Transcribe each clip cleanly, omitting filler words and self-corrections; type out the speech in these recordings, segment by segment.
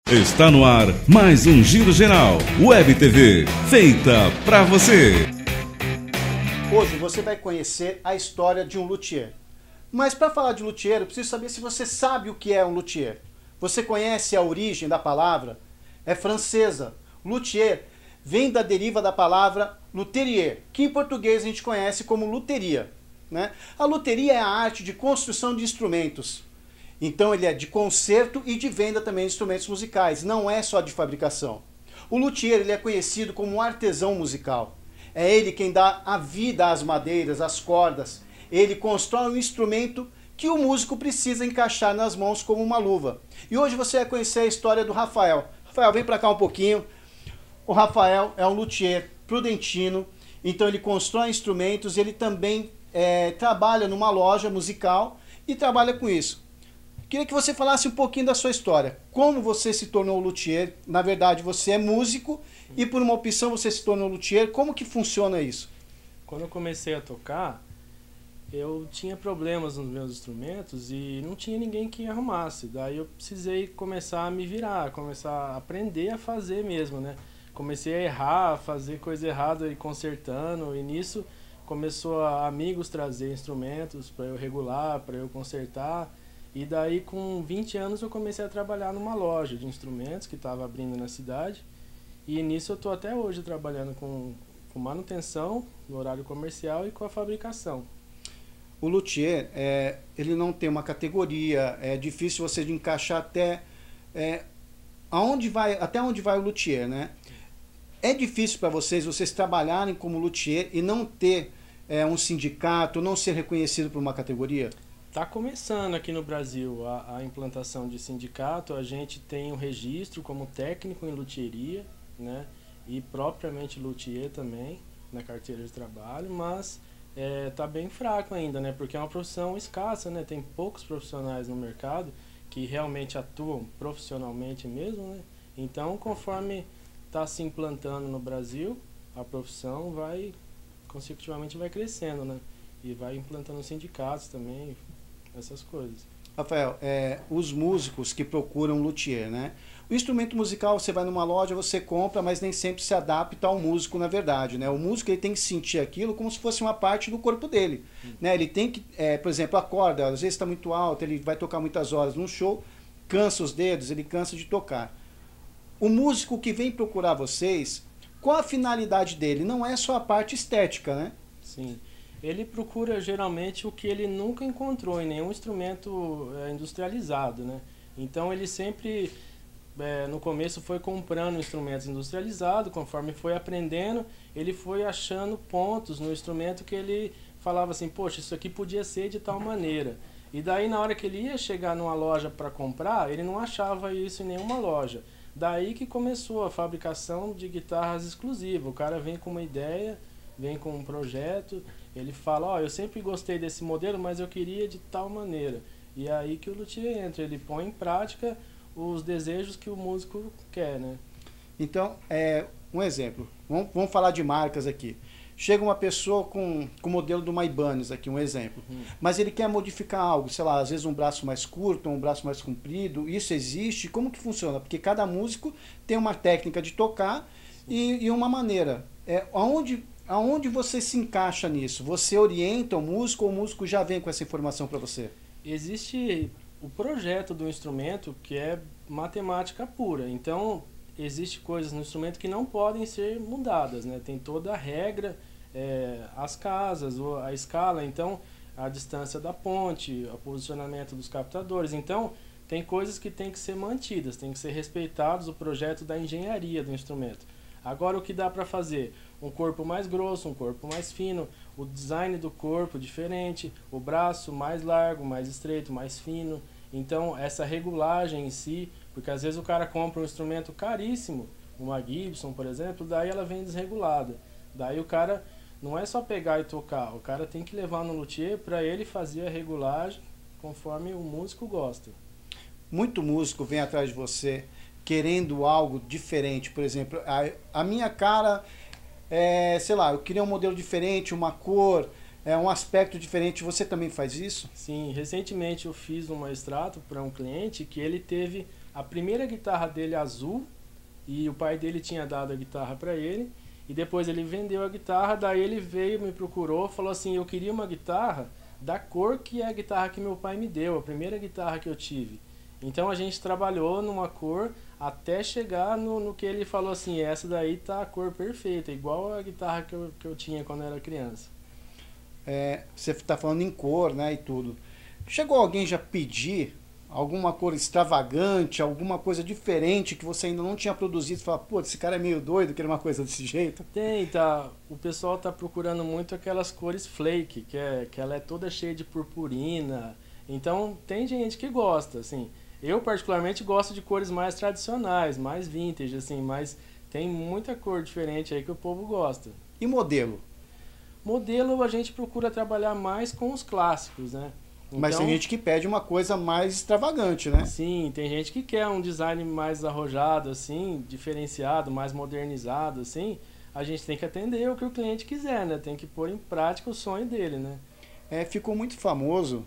Está no ar mais um Giro Geral, Web TV, feita pra você. Hoje você vai conhecer a história de um luthier. Mas para falar de luthier, eu preciso saber se você sabe o que é um luthier. Você conhece a origem da palavra? É francesa. Luthier vem da deriva da palavra lutherier, que em português a gente conhece como luteria, né? A luteria é a arte de construção de instrumentos. Então ele é de conserto e de venda também de instrumentos musicais, não é só de fabricação. O luthier ele é conhecido como um artesão musical. É ele quem dá a vida às madeiras, às cordas. Ele constrói um instrumento que o músico precisa encaixar nas mãos como uma luva. E hoje você vai conhecer a história do Rafael. Rafael, vem para cá um pouquinho. O Rafael é um luthier prudentino, então ele constrói instrumentos, ele também trabalha numa loja musical e trabalha com isso. Queria que você falasse um pouquinho da sua história. Como você se tornou luthier? Na verdade, você é músico e por uma opção você se tornou luthier. Como que funciona isso? Quando eu comecei a tocar, eu tinha problemas nos meus instrumentos e não tinha ninguém que arrumasse. Daí eu precisei começar a me virar, começar a aprender a fazer mesmo, né? Comecei a errar, a fazer coisa errada e consertando. E nisso começou a amigos trazer instrumentos para eu regular, para eu consertar. E daí, com 20 anos, eu comecei a trabalhar numa loja de instrumentos que estava abrindo na cidade. E nisso eu estou até hoje trabalhando com manutenção, no horário comercial e com a fabricação. O luthier, ele não tem uma categoria, é difícil você de encaixar até onde vai o luthier, né? É difícil para vocês trabalharem como luthier e não ter um sindicato, não ser reconhecido por uma categoria? Está começando aqui no Brasil a implantação de sindicato. A gente tem um registro como técnico em luthieria, né? E propriamente luthier também na carteira de trabalho, mas está bem fraco ainda, né? Porque é uma profissão escassa, né? Tem poucos profissionais no mercado que realmente atuam profissionalmente mesmo, né? Então, conforme está se implantando no Brasil, a profissão consecutivamente vai crescendo, né? E vai implantando sindicatos também, essas coisas. Rafael, os músicos que procuram luthier, né? O instrumento musical, você vai numa loja, você compra, mas nem sempre se adapta ao músico, na verdade, né? O músico ele tem que sentir aquilo como se fosse uma parte do corpo dele, né? Ele tem que, por exemplo, a corda, às vezes está muito alta, ele vai tocar muitas horas num show, cansa os dedos, ele cansa de tocar. O músico que vem procurar vocês, qual a finalidade dele? Não é só a parte estética, né? Sim. Ele procura geralmente o que ele nunca encontrou em nenhum instrumento industrializado, né? Então ele sempre, no começo, foi comprando instrumentos industrializados, conforme foi aprendendo, ele foi achando pontos no instrumento que ele falava assim, poxa, isso aqui podia ser de tal maneira. E daí na hora que ele ia chegar numa loja para comprar, ele não achava isso em nenhuma loja. Daí que começou a fabricação de guitarras exclusivas. O cara vem com uma ideia, vem com um projeto, ele fala, ó, eu sempre gostei desse modelo, mas eu queria de tal maneira. E é aí que o luthier entra, ele põe em prática os desejos que o músico quer, né? Então, um exemplo, vamos falar de marcas aqui. Chega uma pessoa com o modelo do Ibanez aqui, um exemplo. Mas ele quer modificar algo, sei lá, às vezes um braço mais curto, um braço mais comprido. Isso existe? Como que funciona? Porque cada músico tem uma técnica de tocar e uma maneira. Aonde você se encaixa nisso? Você orienta o músico ou o músico já vem com essa informação para você? Existe o projeto do instrumento que é matemática pura. Então, existe coisas no instrumento que não podem ser mudadas, né? Tem toda a regra, as casas, a escala, então a distância da ponte, o posicionamento dos captadores. Então, tem coisas que têm que ser mantidas, tem que ser respeitados o projeto da engenharia do instrumento. Agora, o que dá para fazer? Um corpo mais grosso, um corpo mais fino, o design do corpo diferente, o braço mais largo, mais estreito, mais fino. Então, essa regulagem em si, porque às vezes o cara compra um instrumento caríssimo, uma Gibson, por exemplo, daí ela vem desregulada. Daí o cara não é só pegar e tocar, o cara tem que levar no luthier para ele fazer a regulagem conforme o músico gosta. Muito músico vem atrás de você querendo algo diferente, por exemplo, a minha cara, sei lá, eu queria um modelo diferente, uma cor, um aspecto diferente. Você também faz isso? Sim, recentemente eu fiz um extrato para um cliente que ele teve a primeira guitarra dele azul, e o pai dele tinha dado a guitarra para ele, e depois ele vendeu a guitarra, daí ele veio, me procurou, falou assim, eu queria uma guitarra da cor que é a guitarra que meu pai me deu, a primeira guitarra que eu tive. Então a gente trabalhou numa cor até chegar no que ele falou assim, essa daí tá a cor perfeita, igual a guitarra que eu tinha quando eu era criança. Você está falando em cor, né, e tudo. Chegou alguém já pedir alguma cor extravagante, alguma coisa diferente que você ainda não tinha produzido? Você fala, pô, esse cara é meio doido, querer uma coisa desse jeito? Tem, tá. O pessoal tá procurando muito aquelas cores flake, que ela é toda cheia de purpurina. Então tem gente que gosta, assim. Eu particularmente gosto de cores mais tradicionais, mais vintage, assim, mas tem muita cor diferente aí que o povo gosta. E modelo? Modelo a gente procura trabalhar mais com os clássicos, né? Mas tem gente que pede uma coisa mais extravagante, né? Sim, tem gente que quer um design mais arrojado, assim, diferenciado, mais modernizado, assim. A gente tem que atender o que o cliente quiser, né? Tem que pôr em prática o sonho dele, né? Ficou muito famoso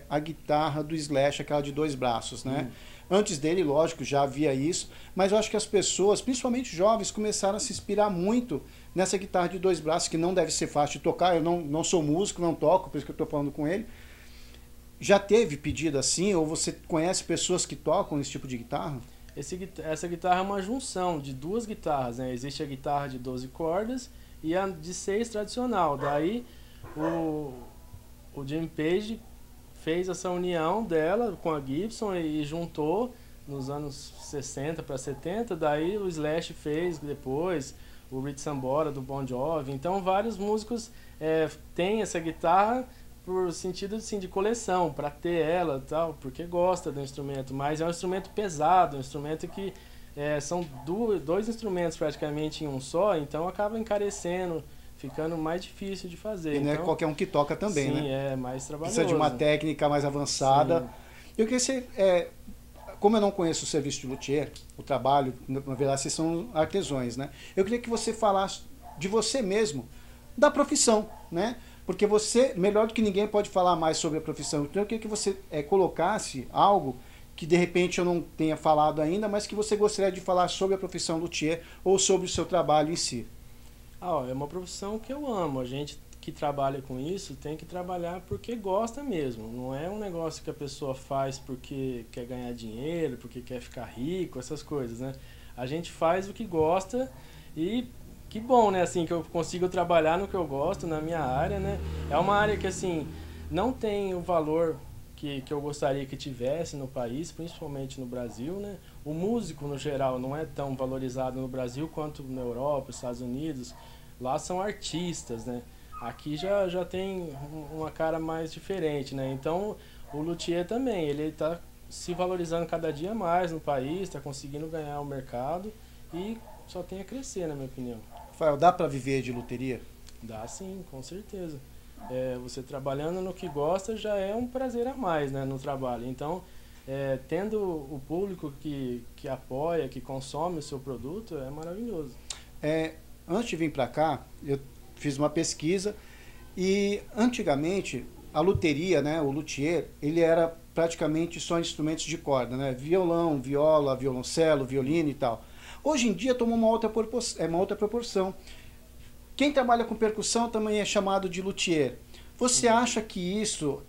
a guitarra do Slash, aquela de 2 braços, né? Antes dele, lógico, já havia isso, mas eu acho que as pessoas, principalmente jovens, começaram a se inspirar muito nessa guitarra de 2 braços, que não deve ser fácil de tocar. Eu não sou músico, não toco, por isso que eu estou falando com ele. Já teve pedido assim, ou você conhece pessoas que tocam esse tipo de guitarra? Essa guitarra é uma junção de 2 guitarras, né? Existe a guitarra de 12 cordas e a de 6 tradicional. Daí o Jimmy Page fez essa união dela com a Gibson e juntou nos anos 60 para 70. Daí o Slash fez depois, o Rich Sambora do Bon Jovi. Então vários músicos têm essa guitarra por sentido assim, de coleção, para ter ela e tal, porque gosta do instrumento, mas é um instrumento pesado, um instrumento que são 2 instrumentos praticamente em um só, então acaba encarecendo, ficando mais difícil de fazer. E não é então, qualquer um que toca também, sim, né? é mais trabalhoso. Precisa de uma técnica mais avançada. Sim. Eu queria ser, como eu não conheço o serviço de luthier, o trabalho, na verdade vocês são artesãos, né? Eu queria que você falasse de você mesmo, da profissão, né? Porque você, melhor do que ninguém, pode falar mais sobre a profissão. Então eu queria que você colocasse algo que de repente eu não tenha falado ainda, mas que você gostaria de falar sobre a profissão luthier ou sobre o seu trabalho em si. É uma profissão que eu amo. A gente que trabalha com isso tem que trabalhar porque gosta mesmo. Não é um negócio que a pessoa faz porque quer ganhar dinheiro, porque quer ficar rico, essas coisas, né? A gente faz o que gosta e que bom, né, assim, que eu consigo trabalhar no que eu gosto, na minha área, né? É uma área que, assim, não tem o valor que eu gostaria que tivesse no país, principalmente no Brasil, né? O músico, no geral, não é tão valorizado no Brasil quanto na Europa, Estados Unidos. Lá são artistas, né? Aqui já tem uma cara mais diferente, né? Então, o luthier também, ele está se valorizando cada dia mais no país, está conseguindo ganhar o mercado e só tem a crescer, na minha opinião. Rafael, dá para viver de luteria? Dá sim, com certeza. Você trabalhando no que gosta já é um prazer a mais, né, no trabalho. Então, tendo o público que apoia, que consome o seu produto, é maravilhoso. Antes de vir para cá, eu fiz uma pesquisa e antigamente a luteria, né, o luthier, ele era praticamente só instrumentos de corda, né, violão, viola, violoncelo, violino e tal. Hoje em dia tomou uma outra proporção. Quem trabalha com percussão também é chamado de luthier. Você acha que isso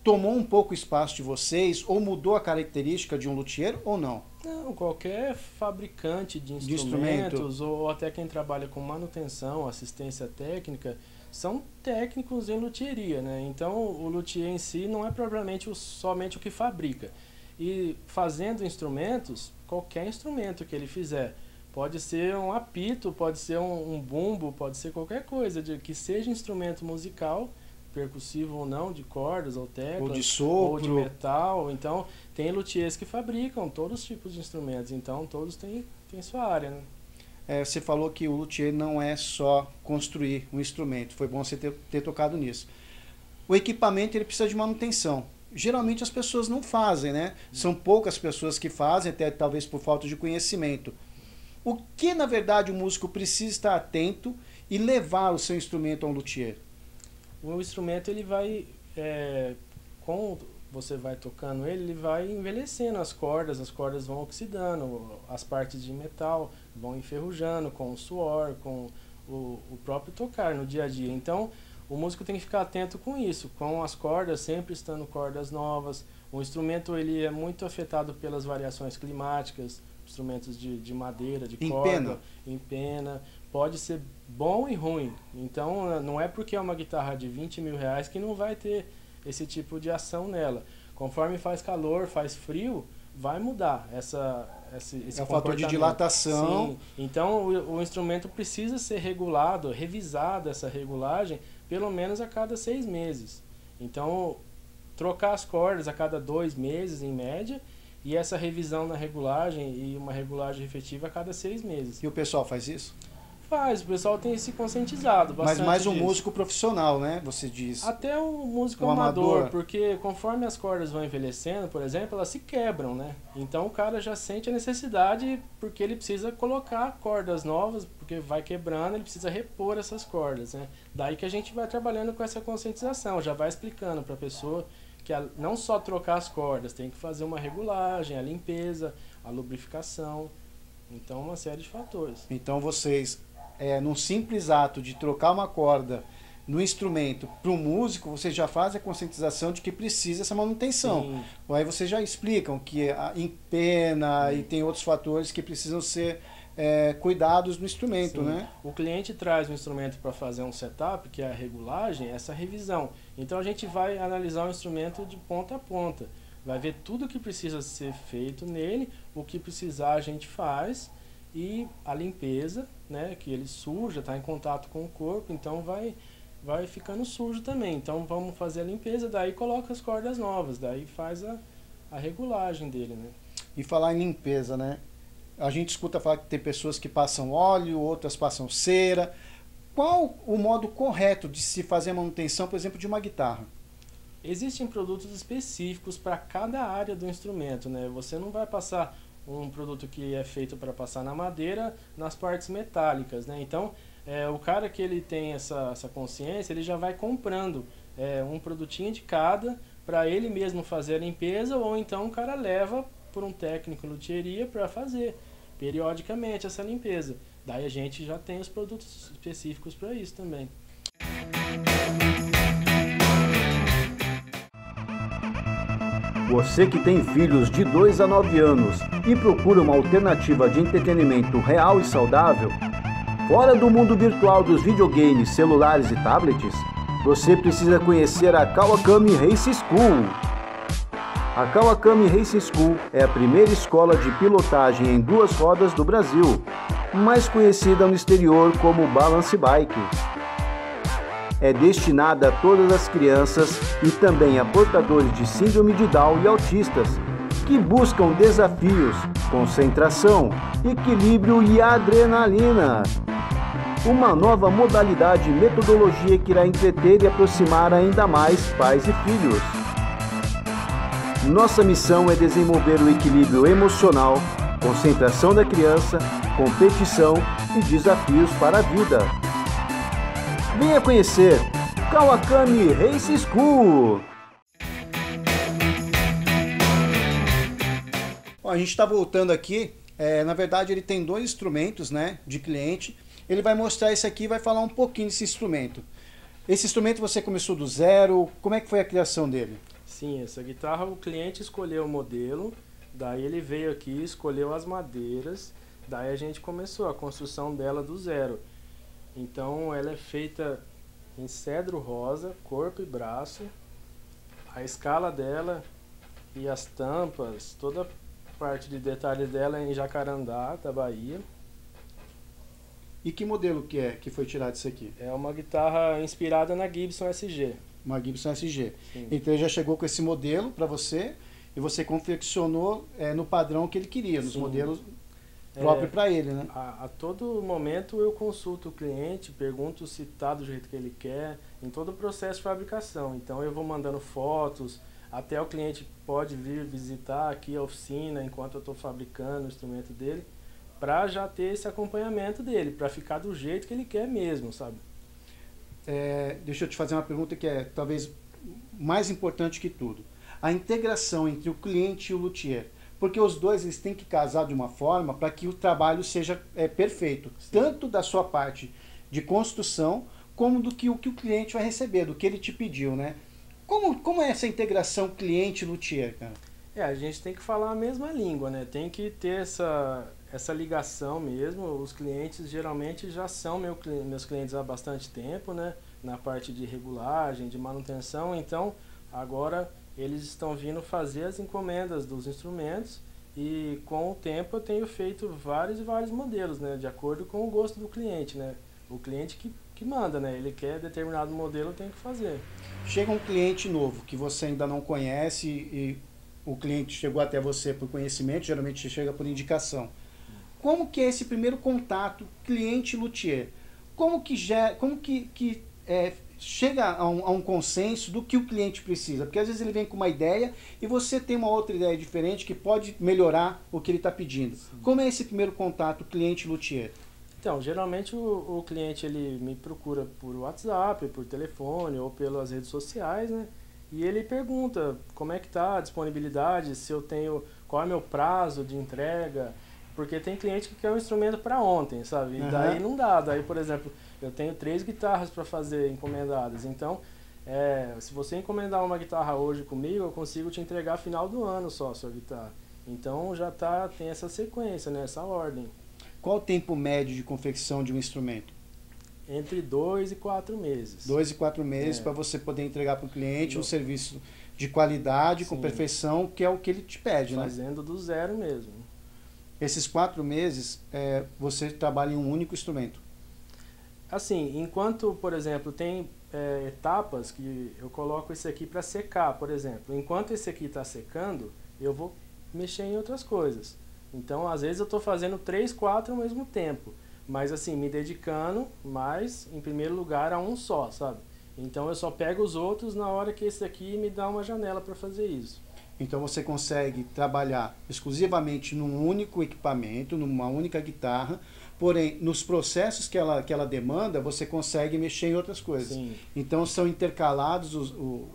tomou um pouco o espaço de vocês ou mudou a característica de um luthier ou não? Não, qualquer fabricante de instrumentos ou até quem trabalha com manutenção, assistência técnica, são técnicos em luthieria, né? Então o luthier em si não é propriamente somente o que fabrica. E fazendo instrumentos, qualquer instrumento que ele fizer, pode ser um apito, pode ser um bumbo, pode ser qualquer coisa, que seja instrumento musical, percussivo ou não, de cordas ou teclas, ou de sopro, ou de metal. Então, tem luthiers que fabricam todos os tipos de instrumentos, então todos têm sua área, né? Você falou que o luthier não é só construir um instrumento, foi bom você ter tocado nisso. O equipamento ele precisa de manutenção. Geralmente as pessoas não fazem, né? São poucas pessoas que fazem, até talvez por falta de conhecimento. O que, na verdade, o músico precisa estar atento e levar o seu instrumento a um luthier? O instrumento ele vai, com você vai tocando ele vai envelhecendo as cordas vão oxidando, as partes de metal vão enferrujando com o suor, com o próprio tocar no dia a dia. Então, o músico tem que ficar atento com isso, com as cordas sempre estando cordas novas. O instrumento ele é muito afetado pelas variações climáticas, instrumentos de madeira, de corda, em pena. Pode ser bom e ruim. Então, não é porque é uma guitarra de 20 mil reais que não vai ter esse tipo de ação nela. Conforme faz calor, faz frio, vai mudar esse é o fator de dilatação. Sim. Então, o instrumento precisa ser regulado, revisada essa regulagem, pelo menos a cada 6 meses. Então, trocar as cordas a cada 2 meses, em média, e essa revisão na regulagem e uma regulagem efetiva a cada 6 meses. E o pessoal faz isso? Faz, o pessoal tem se conscientizado bastante. Mas mais um disso. músico profissional, né? Você diz. Até o músico amador, porque conforme as cordas vão envelhecendo, por exemplo, elas se quebram, né? Então o cara já sente a necessidade, porque ele precisa colocar cordas novas, porque vai quebrando, ele precisa repor essas cordas, né? Daí que a gente vai trabalhando com essa conscientização, já vai explicando para a pessoa que não só trocar as cordas, tem que fazer uma regulagem, a limpeza, a lubrificação, então uma série de fatores. Então vocês, num simples ato de trocar uma corda no instrumento para o músico, vocês já fazem a conscientização de que precisa essa manutenção. Sim. Aí vocês já explicam que empena e tem outros fatores que precisam ser cuidados no instrumento, Sim. né? O cliente traz o instrumento para fazer um setup, que é a regulagem, essa revisão. Então a gente vai analisar o instrumento de ponta a ponta. Vai ver tudo que precisa ser feito nele, o que precisar a gente faz, e a limpeza, né, que ele suja, está em contato com o corpo, então vai ficando sujo também. Então vamos fazer a limpeza, daí coloca as cordas novas, daí faz a regulagem dele, né? E falar em limpeza, né? A gente escuta falar que tem pessoas que passam óleo, outras passam cera. Qual o modo correto de se fazer a manutenção, por exemplo, de uma guitarra? Existem produtos específicos para cada área do instrumento, né? Você não vai passar um produto que é feito para passar na madeira nas partes metálicas, né? Então, o cara que ele tem essa consciência, ele já vai comprando um produtinho de cada para ele mesmo fazer a limpeza, ou então o cara leva por um técnico em luthieria para fazer periodicamente essa limpeza. Daí a gente já tem os produtos específicos para isso também. Você que tem filhos de 2 a 9 anos e procura uma alternativa de entretenimento real e saudável, fora do mundo virtual dos videogames, celulares e tablets, você precisa conhecer a Kawakami Race School. A Kawakami Race School é a primeira escola de pilotagem em 2 rodas do Brasil, mais conhecida no exterior como Balance Bike. É destinada a todas as crianças e também a portadores de síndrome de Down e autistas, que buscam desafios, concentração, equilíbrio e adrenalina. Uma nova modalidade e metodologia que irá entreter e aproximar ainda mais pais e filhos. Nossa missão é desenvolver o equilíbrio emocional, concentração da criança, competição e desafios para a vida. Venha conhecer Kawakami Race School! Bom, a gente está voltando aqui. Na verdade, ele tem 2 instrumentos, né, de cliente. Ele vai mostrar esse aqui e vai falar um pouquinho desse instrumento. Esse instrumento você começou do zero. Como é que foi a criação dele? Sim, essa guitarra o cliente escolheu o modelo, daí ele veio aqui, escolheu as madeiras, daí a gente começou a construção dela do zero. Então ela é feita em cedro rosa, corpo e braço. A escala dela e as tampas, toda a parte de detalhes dela é em Jacarandá, da Bahia. E que modelo que foi tirado isso aqui? É uma guitarra inspirada na Gibson SG. Uma Gibson SG. Sim. Então ele já chegou com esse modelo para você e você confeccionou no padrão que ele queria, nos Sim. modelos próprios para ele, né? A todo momento eu consulto o cliente, pergunto se está do jeito que ele quer, em todo o processo de fabricação. Então eu vou mandando fotos, até o cliente pode vir visitar aqui a oficina enquanto eu estou fabricando o instrumento dele, para já ter esse acompanhamento dele, para ficar do jeito que ele quer mesmo, sabe? Deixa eu te fazer uma pergunta que é talvez mais importante que tudo. a integração entre o cliente e o luthier. Porque os dois eles têm que casar de uma forma para que o trabalho seja perfeito. Sim. Tanto da sua parte de construção, como do que o cliente vai receber, do que ele te pediu, né? Como é essa integração cliente-luthier, cara? A gente tem que falar a mesma língua, né? Tem que ter essa ligação mesmo. Os clientes geralmente já são meus clientes há bastante tempo, né? Na parte de regulagem, de manutenção. Então, agora eles estão vindo fazer as encomendas dos instrumentos e com o tempo eu tenho feito vários e vários modelos, né? De acordo com o gosto do cliente, né? O cliente que manda, né? Ele quer determinado modelo, tem que fazer. Chega um cliente novo que você ainda não conhece e o cliente chegou até você por conhecimento, geralmente chega por indicação. Como que é esse primeiro contato cliente-luthier? Como que chega a um consenso do que o cliente precisa? Porque às vezes ele vem com uma ideia e você tem uma outra ideia diferente que pode melhorar o que ele está pedindo. Sim. Como é esse primeiro contato cliente-luthier? Então, geralmente o cliente ele me procura por WhatsApp, por telefone ou pelas redes sociais, né? E ele pergunta como é que está a disponibilidade, se eu tenho, qual é o meu prazo de entrega, porque tem cliente que quer um instrumento para ontem, sabe? E daí não dá. Daí, por exemplo, eu tenho 3 guitarras para fazer encomendadas, então se você encomendar uma guitarra hoje comigo, eu consigo te entregar final do ano só a sua guitarra. Então já tem essa sequência, né? Essa ordem. Qual o tempo médio de confecção de um instrumento? Entre 2 e 4 meses. 2 e 4 meses para você poder entregar para o cliente um serviço de qualidade, com perfeição, que é o que ele te pede, né? Fazendo do zero mesmo. Esses 4 meses, você trabalha em um único instrumento? Assim, enquanto, por exemplo, tem etapas que eu coloco esse aqui para secar, por exemplo. Enquanto esse aqui está secando, eu vou mexer em outras coisas. Então, às vezes eu estou fazendo 3, 4 ao mesmo tempo. Mas assim, me dedicando mais, em primeiro lugar, a um só, sabe? Então eu só pego os outros na hora que esse aqui me dá uma janela para fazer isso. Então você consegue trabalhar exclusivamente num único equipamento, numa única guitarra, porém nos processos que ela demanda, você consegue mexer em outras coisas. Sim. Então são intercalados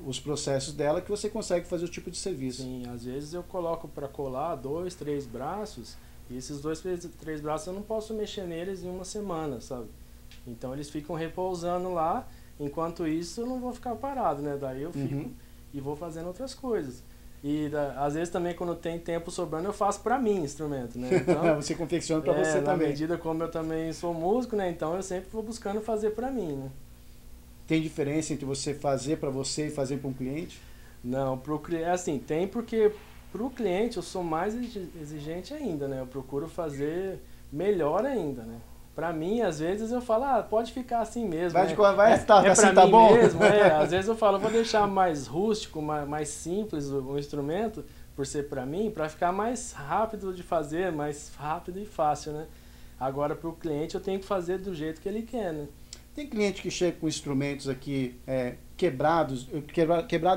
os processos dela que você consegue fazer o tipo de serviço. Sim, às vezes eu coloco para colar 2, 3 braços, e esses 2, 3 braços eu não posso mexer neles em uma semana, sabe? Então eles ficam repousando lá, enquanto isso eu não vou ficar parado, né? Daí eu fico e vou fazendo outras coisas. E às vezes também quando tem tempo sobrando eu faço para mim instrumento, né? Então, você confecciona para você na também. medida como eu também sou músico, né? Então eu sempre vou buscando fazer para mim, né? Tem diferença entre você fazer para você e fazer para um cliente? Não, assim, tem porque para o cliente eu sou mais exigente ainda, né? Eu procuro fazer melhor ainda, né? Para mim, às vezes eu falo, pode ficar assim mesmo. Assim tá bom? Mesmo, às vezes eu falo, vou deixar mais rústico, mais simples o instrumento, por ser para mim, para ficar mais rápido de fazer, mais rápido e fácil, né? Agora, para o cliente, eu tenho que fazer do jeito que ele quer, né? Tem cliente que chega com instrumentos aqui quebrado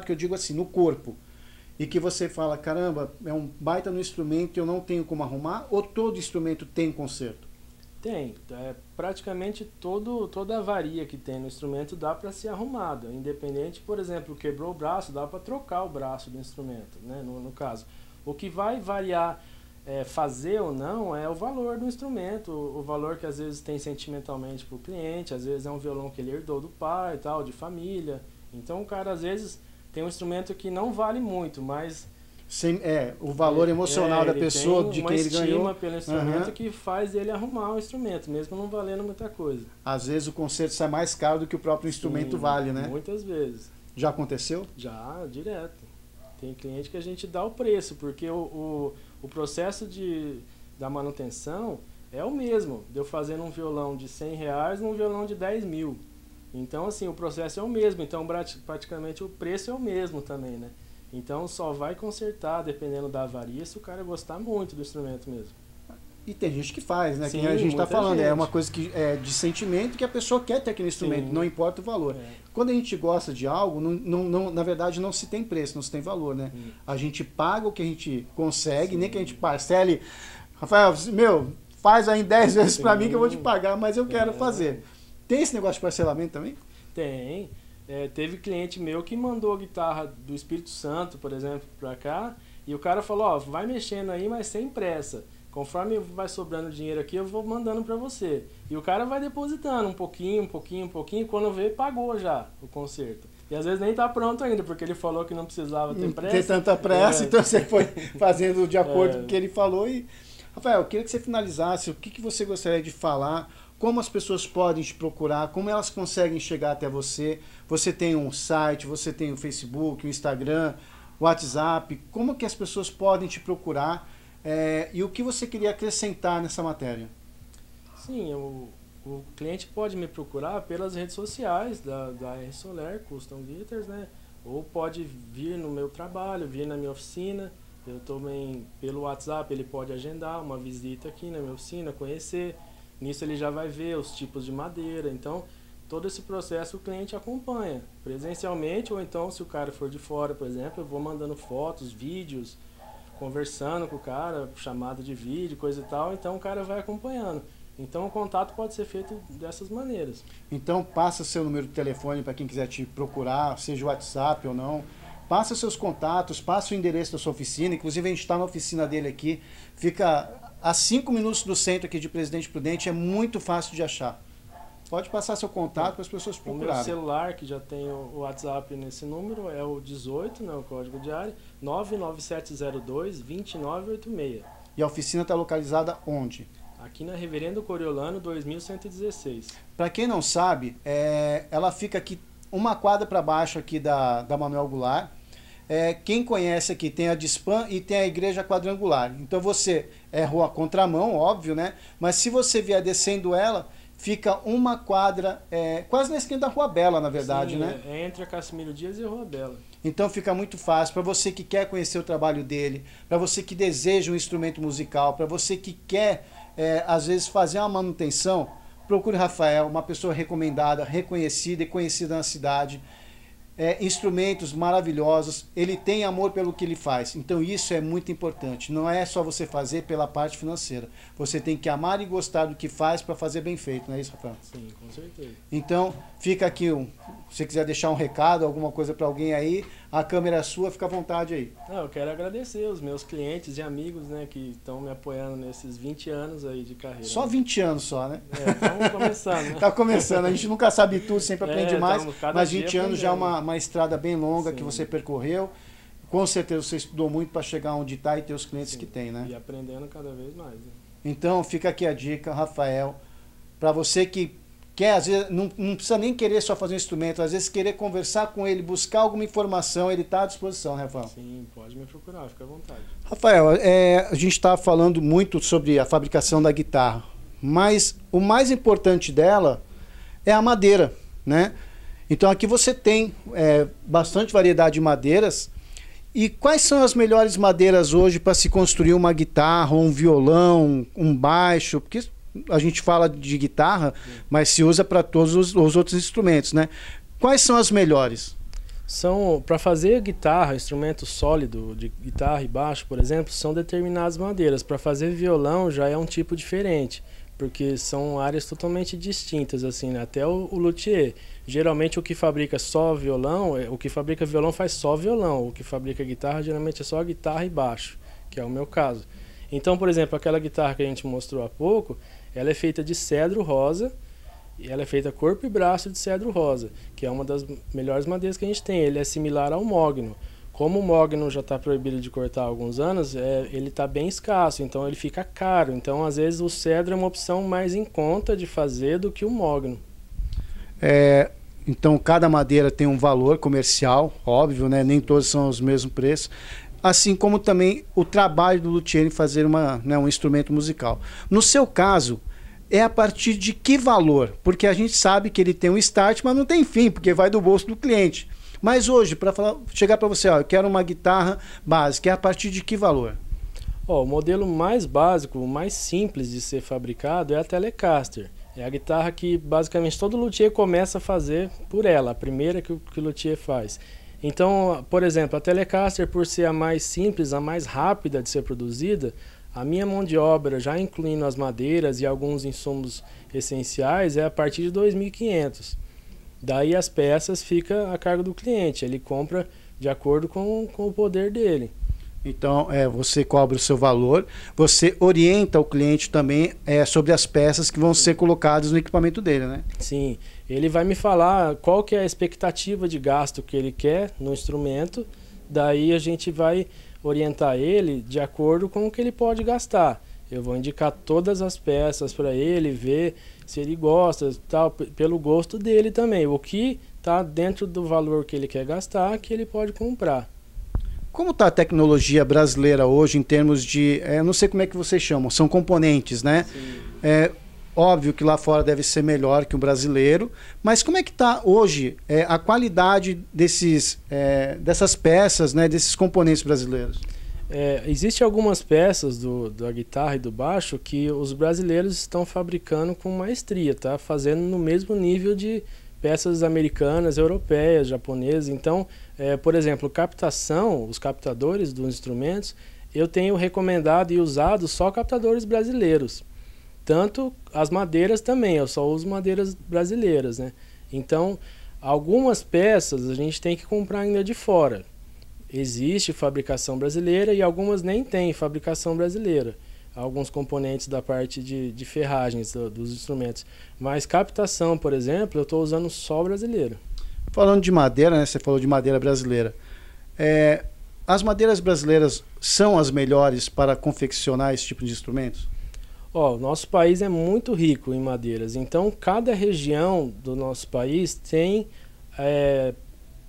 que eu digo assim, no corpo, e que você fala, caramba, é um baita no instrumento e eu não tenho como arrumar, ou todo instrumento tem conserto? Tem. Praticamente toda avaria que tem no instrumento dá para ser arrumada. Independente, por exemplo, quebrou o braço, dá para trocar o braço do instrumento, né? No caso. O que vai variar fazer ou não é o valor do instrumento, o valor que às vezes tem sentimentalmente para o cliente, às vezes é um violão que ele herdou do pai e tal, de família. Então o cara às vezes tem um instrumento que não vale muito, mas o valor emocional da pessoa, de quem ele ganhou. Uma estima pelo instrumento que faz ele arrumar o instrumento, mesmo não valendo muita coisa. Às vezes o conserto sai mais caro do que o próprio instrumento vale, né? Muitas vezes. Já aconteceu? Já, direto. Tem cliente que a gente dá o preço, porque o processo da manutenção é o mesmo, de eu fazendo um violão de R$100 num violão de 10 mil. Então, assim, o processo é o mesmo, então praticamente o preço é o mesmo também, né? Então só vai consertar, dependendo da avaria, se o cara gostar muito do instrumento mesmo. E tem gente que faz, né? Sim, que a gente está falando, gente. É uma coisa que é de sentimento que a pessoa quer ter aquele instrumento, não importa o valor. Quando a gente gosta de algo, na verdade não se tem preço, não se tem valor, né? A gente paga o que a gente consegue, nem que a gente parcele. Rafael, faz aí em 10 vezes para mim que eu vou te pagar, mas eu quero fazer. Tem esse negócio de parcelamento também? Tem. Teve cliente meu que mandou a guitarra do Espírito Santo, por exemplo, para cá, e o cara falou, ó, vai mexendo aí, mas sem pressa. Conforme vai sobrando dinheiro aqui, eu vou mandando para você. E o cara vai depositando um pouquinho, quando vê, pagou já o conserto. E às vezes nem tá pronto ainda, porque ele falou que não precisava ter pressa. Ter tanta pressa, então você foi fazendo de acordo com o que ele falou. E, Rafael, eu queria que você finalizasse, o que você gostaria de falar, como as pessoas podem te procurar, como elas conseguem chegar até você. Você tem um site, você tem o Facebook, o Instagram, o WhatsApp, como que as pessoas podem te procurar e o que você queria acrescentar nessa matéria? Sim, o cliente pode me procurar pelas redes sociais da R Soler Custom Guitars, né? Ou pode vir no meu trabalho, vir na minha oficina. Eu também, pelo WhatsApp, ele pode agendar uma visita aqui na minha oficina, conhecer. Nisso ele já vai ver os tipos de madeira. Então, todo esse processo o cliente acompanha presencialmente, ou então, se o cara for de fora, por exemplo, eu vou mandando fotos, vídeos, conversando com o cara, chamada de vídeo, coisa e tal. Então, o cara vai acompanhando. Então o contato pode ser feito dessas maneiras. Então passa seu número de telefone para quem quiser te procurar, seja o WhatsApp ou não. Passa seus contatos, passa o endereço da sua oficina. Inclusive a gente está na oficina dele aqui. Fica a 5 minutos do centro aqui de Presidente Prudente, é muito fácil de achar. Pode passar seu contato para as pessoas procurarem. O meu celular, que já tem o WhatsApp nesse número, é o 18, né, o código de área, 99702-2986. E a oficina está localizada onde? Aqui na Reverendo Coriolano, 2116. Para quem não sabe, ela fica aqui uma quadra para baixo aqui da Manuel Goulart. Quem conhece aqui tem a Dispan e tem a Igreja Quadrangular. Então você é rua contramão, óbvio, né? Mas se você vier descendo ela, fica uma quadra, quase na esquina da Rua Bela, na verdade, sim, né? É entre a Cassimiro Dias e a Rua Bela. Então fica muito fácil para você que quer conhecer o trabalho dele, para você que deseja um instrumento musical, para você que quer, às vezes, fazer uma manutenção. Procure Rafael, uma pessoa recomendada, reconhecida e conhecida na cidade. Instrumentos maravilhosos, ele tem amor pelo que ele faz, então isso é muito importante. Não é só você fazer pela parte financeira, você tem que amar e gostar do que faz para fazer bem feito, não é isso, Rafael? Sim, com certeza. Então fica aqui, se você quiser deixar um recado, alguma coisa para alguém aí, a câmera é sua, fica à vontade aí. Eu quero agradecer os meus clientes e amigos, né, que estão me apoiando nesses 20 anos aí de carreira. Só 20 anos só, né? Estamos começando, né? Tá começando, a gente nunca sabe tudo, sempre aprende mais, mas 20 anos já é uma estrada bem longa. Sim. Que você percorreu. Com certeza você estudou muito para chegar onde está e ter os clientes. Sim. Que tem, né? E aprendendo cada vez mais. Né? Então fica aqui a dica, Rafael, para você que quer, às vezes, não precisa nem querer só fazer um instrumento, às vezes querer conversar com ele, buscar alguma informação, ele está à disposição, né, Rafael? Sim, pode me procurar, fica à vontade. Rafael, a gente está falando muito sobre a fabricação da guitarra, mas o mais importante dela é a madeira, né? Então aqui você tem bastante variedade de madeiras. E quais são as melhores madeiras hoje para se construir uma guitarra, um violão, um baixo? Porque a gente fala de guitarra, mas se usa para todos os outros instrumentos, né? Quais são as melhores? Para fazer guitarra, instrumento sólido de guitarra e baixo, por exemplo, são determinadas madeiras. Para fazer violão já é um tipo diferente, porque são áreas totalmente distintas, assim, né? Até o luthier. Geralmente o que fabrica só violão, o que fabrica violão faz só violão, o que fabrica guitarra geralmente é só guitarra e baixo, que é o meu caso. Então, por exemplo, aquela guitarra que a gente mostrou há pouco, ela é feita de cedro rosa, e ela é feita corpo e braço de cedro rosa, que é uma das melhores madeiras que a gente tem. Ele é similar ao mogno. Como o mogno já está proibido de cortar há alguns anos, ele está bem escasso, então ele fica caro. Então, às vezes, o cedro é uma opção mais em conta de fazer do que o mogno. Então, cada madeira tem um valor comercial, óbvio, né? Nem todos são os mesmos preços. Assim como também o trabalho do luthier em fazer um instrumento musical. No seu caso, é a partir de que valor? Porque a gente sabe que ele tem um start, mas não tem fim, porque vai do bolso do cliente. Mas hoje, para chegar para você, eu quero uma guitarra básica, é a partir de que valor? O modelo mais básico, o mais simples de ser fabricado é a Telecaster. É a guitarra que basicamente todo luthier começa a fazer por ela, a primeira que o luthier faz. Então, por exemplo, a Telecaster, por ser a mais simples, a mais rápida de ser produzida, a minha mão de obra, já incluindo as madeiras e alguns insumos essenciais, é a partir de 2.500. Daí as peças ficam a cargo do cliente, ele compra de acordo com o poder dele. Então, você cobra o seu valor, você orienta o cliente também sobre as peças que vão ser colocadas no equipamento dele, né? Sim, ele vai me falar qual que é a expectativa de gasto que ele quer no instrumento, daí a gente vai orientar ele de acordo com o que ele pode gastar. Eu vou indicar todas as peças para ele, ver se ele gosta, tal, pelo gosto dele também. O que está dentro do valor que ele quer gastar, que ele pode comprar. Como está a tecnologia brasileira hoje em termos de, eu não sei como é que vocês chamam, são componentes, né? Sim. É óbvio que lá fora deve ser melhor que o brasileiro, mas como é que está hoje a qualidade dessas peças, né, desses componentes brasileiros? Existem algumas peças da guitarra e do baixo que os brasileiros estão fabricando com maestria, tá? Fazendo no mesmo nível de peças americanas, europeias, japonesas. Então, por exemplo, captação, os captadores dos instrumentos, eu tenho recomendado e usado só captadores brasileiros. Tanto as madeiras também, eu só uso madeiras brasileiras, né? Então, algumas peças a gente tem que comprar ainda de fora. Existe fabricação brasileira e algumas nem tem fabricação brasileira. Alguns componentes da parte de ferragens dos instrumentos. Mas captação, por exemplo, eu estou usando só brasileira. Falando de madeira, né, você falou de madeira brasileira. As madeiras brasileiras são as melhores para confeccionar esse tipo de instrumentos? Nosso país é muito rico em madeiras. Então, cada região do nosso país tem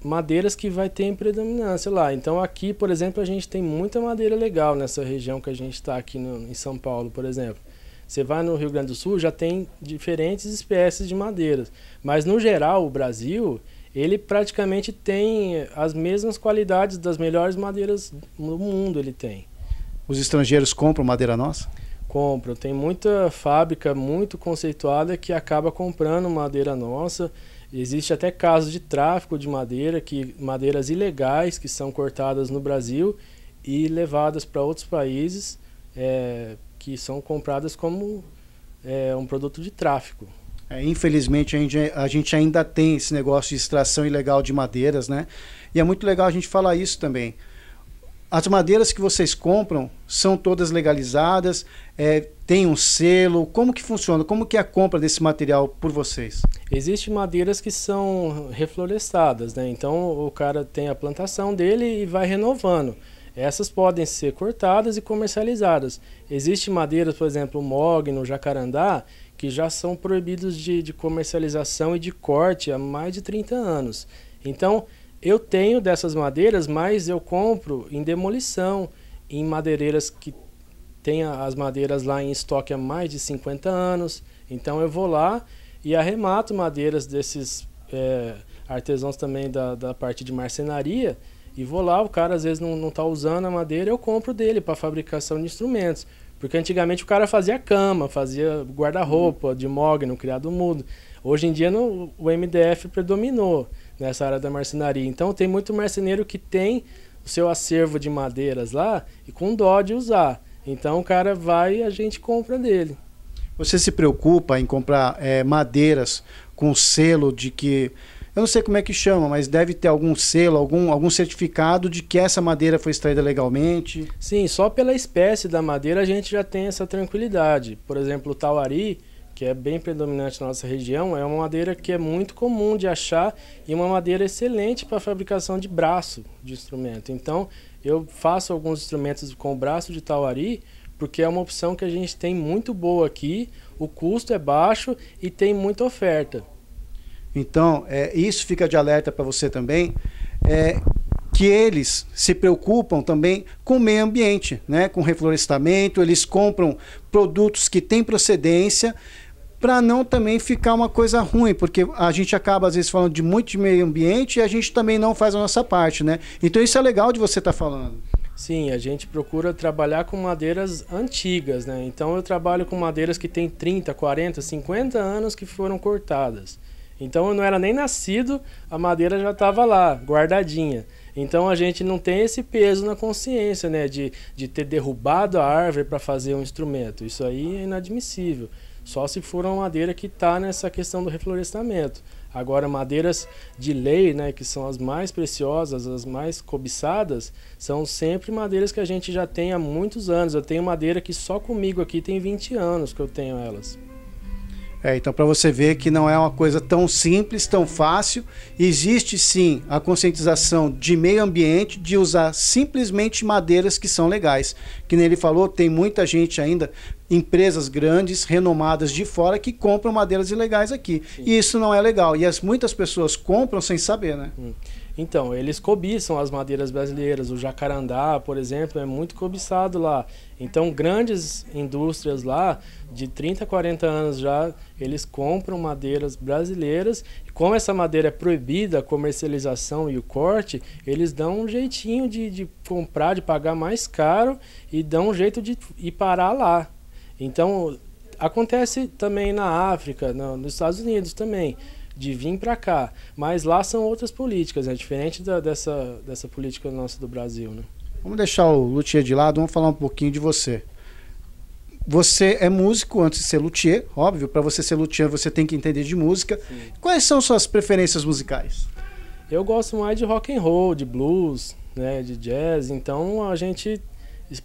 madeiras que vai ter predominância lá. Então aqui, por exemplo, a gente tem muita madeira legal nessa região que a gente está aqui em São Paulo, por exemplo. Você vai no Rio Grande do Sul, já tem diferentes espécies de madeiras. Mas no geral, o Brasil, ele praticamente tem as mesmas qualidades das melhores madeiras do mundo, ele tem. Os estrangeiros compram madeira nossa? Compram. Tem muita fábrica muito conceituada que acaba comprando madeira nossa. Existe até casos de tráfico de madeira, madeiras ilegais que são cortadas no Brasil e levadas para outros países que são compradas como um produto de tráfico. Infelizmente a gente ainda tem esse negócio de extração ilegal de madeiras, né? E é muito legal a gente falar isso também. As madeiras que vocês compram são todas legalizadas, tem um selo, como que funciona? Como que é a compra desse material por vocês? Existem madeiras que são reflorestadas, né? Então o cara tem a plantação dele e vai renovando. Essas podem ser cortadas e comercializadas. Existem madeiras, por exemplo, o mogno, o jacarandá, que já são proibidos de comercialização e de corte há mais de 30 anos. Então, eu tenho dessas madeiras, mas eu compro em demolição, em madeireiras que têm as madeiras lá em estoque há mais de 50 anos. Então eu vou lá e arremato madeiras desses artesãos também da parte de marcenaria e vou lá, o cara às vezes não está usando a madeira, eu compro dele para fabricação de instrumentos. Porque antigamente o cara fazia cama, fazia guarda-roupa de mogno, criado mudo. Hoje em dia o MDF predominou nessa área da marcenaria. Então tem muito marceneiro que tem o seu acervo de madeiras lá e com dó de usar. Então o cara vai e a gente compra dele. Você se preocupa em comprar madeiras com selo de que... Eu não sei como é que chama, mas deve ter algum selo, algum certificado de que essa madeira foi extraída legalmente? Sim, só pela espécie da madeira a gente já tem essa tranquilidade. Por exemplo, o tauari, que é bem predominante na nossa região, é uma madeira que é muito comum de achar e uma madeira excelente para a fabricação de braço de instrumento. Então, eu faço alguns instrumentos com o braço de tauari, porque é uma opção que a gente tem muito boa aqui, o custo é baixo e tem muita oferta. Então, isso fica de alerta para você também, que eles se preocupam também com o meio ambiente, né? Com reflorestamento, eles compram produtos que têm procedência para não também ficar uma coisa ruim, porque a gente acaba às vezes falando de muito de meio ambiente e a gente também não faz a nossa parte, né? Então isso é legal de você estar falando. Sim, a gente procura trabalhar com madeiras antigas, né? Então eu trabalho com madeiras que têm 30, 40, 50 anos que foram cortadas. Então eu não era nem nascido, a madeira já estava lá, guardadinha. Então a gente não tem esse peso na consciência, né, de ter derrubado a árvore para fazer um instrumento. Isso aí é inadmissível. Só se for uma madeira que está nessa questão do reflorestamento. Agora, madeiras de lei, né, que são as mais preciosas, as mais cobiçadas, são sempre madeiras que a gente já tem há muitos anos. Eu tenho madeira que só comigo aqui tem 20 anos que eu tenho elas. Então, para você ver que não é uma coisa tão simples, tão fácil, existe sim a conscientização de meio ambiente, de usar simplesmente madeiras que são legais. Que nem ele falou, tem muita gente ainda, empresas grandes, renomadas de fora, que compram madeiras ilegais aqui. Sim. E isso não é legal. E muitas pessoas compram sem saber, né? Então, eles cobiçam as madeiras brasileiras. O jacarandá, por exemplo, é muito cobiçado lá. Então, grandes indústrias lá, de 30, 40 anos já, eles compram madeiras brasileiras. E como essa madeira é proibida a comercialização e o corte, eles dão um jeitinho de comprar, de pagar mais caro e dão um jeito de ir parar lá. Então, acontece também na África, nos Estados Unidos também, de vir para cá, mas lá são outras políticas, é diferente dessa política nossa do Brasil, né? Vamos deixar o luthier de lado, vamos falar um pouquinho de você. Você é músico antes de ser luthier, óbvio, para você ser luthier você tem que entender de música. Sim. Quais são suas preferências musicais? Eu gosto mais de rock and roll, de blues, né, de jazz, então a gente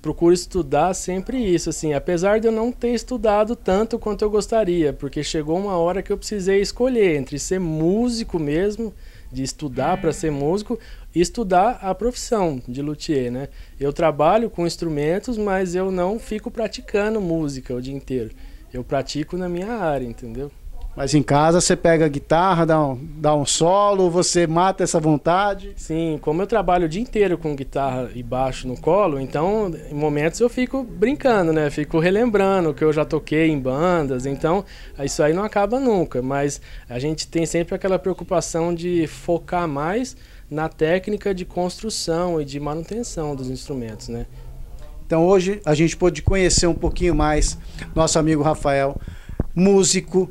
procuro estudar sempre isso, assim, apesar de eu não ter estudado tanto quanto eu gostaria, porque chegou uma hora que eu precisei escolher entre ser músico mesmo, de estudar para ser músico, e estudar a profissão de luthier, né? Eu trabalho com instrumentos, mas eu não fico praticando música o dia inteiro. Eu pratico na minha área, entendeu? Mas em casa você pega a guitarra, dá um solo, você mata essa vontade? Sim, como eu trabalho o dia inteiro com guitarra e baixo no colo, então em momentos eu fico brincando, né? Fico relembrando o que eu já toquei em bandas, então isso aí não acaba nunca, mas a gente tem sempre aquela preocupação de focar mais na técnica de construção e de manutenção dos instrumentos, né? Então hoje a gente pôde conhecer um pouquinho mais nosso amigo Rafael, músico,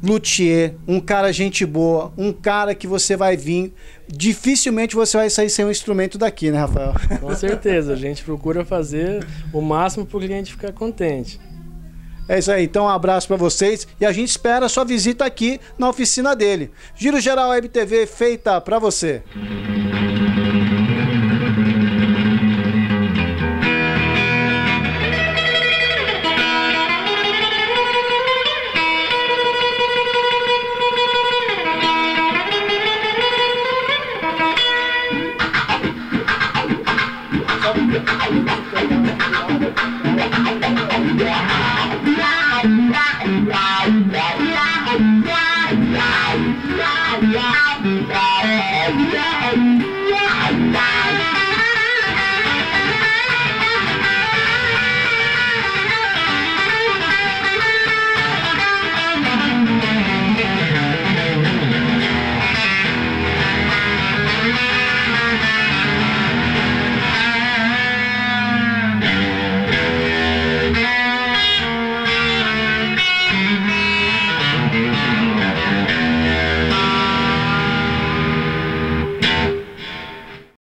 luthier, um cara gente boa, um cara que você vai vir, dificilmente você vai sair sem um instrumento daqui, né, Rafael? Com certeza, a gente procura fazer o máximo para o cliente ficar contente. É isso aí, então um abraço para vocês e a gente espera a sua visita aqui na oficina dele. Giro Geral Web TV feita para você.